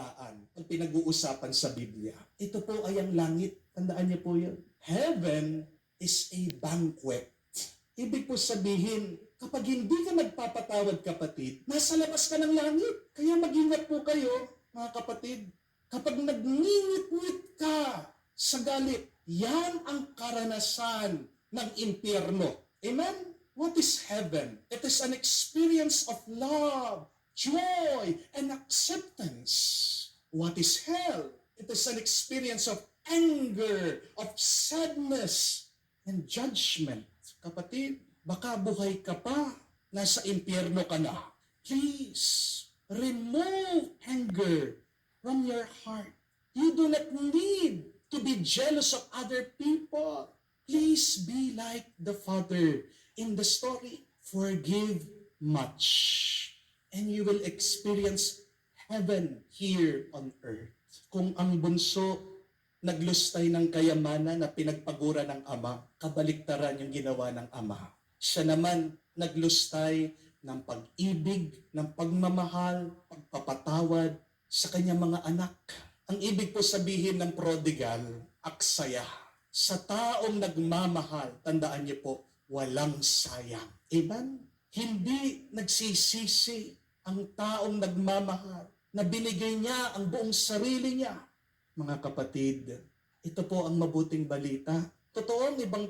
palatandaan ang pinag-uusapan sa Biblia. Ito po ay ang langit. Tandaan niyo po yun. Heaven is a banquet. Ibig po sabihin, kapag hindi ka nagpapatawad, kapatid, nasa labas ka ng langit. Kaya mag-ingat po kayo, mga kapatid. Kapag nagngingit-ngit ka sa galit, yan ang karanasan ng impyerno. Amen? What is heaven? It is an experience of love, joy, and acceptance. What is hell? It is an experience of anger, of sadness, and judgment. Kapatid, baka buhay ka pa, nasa impyerno ka na. Please, remove anger from your heart. You do not need to be jealous of other people. Please be like the Father in the story. Forgive much, and you will experience heaven here on earth. Kung ang bunso naglustay ng kayamanan na pinagpagura ng ama, kabaliktaran yung ginawa ng ama. Siya naman naglustay ng pag-ibig, ng pagmamahal, pagpapatawad sa kanyang mga anak. Ang ibig po sabihin ng prodigal, aksaya. Sa taong nagmamahal, tandaan niyo po, walang sayang. Amen? Hindi nagsisisi ang taong nagmamahal na binigay niya ang buong sarili niya. Mga kapatid, ito po ang mabuting balita. Totoo ang ibang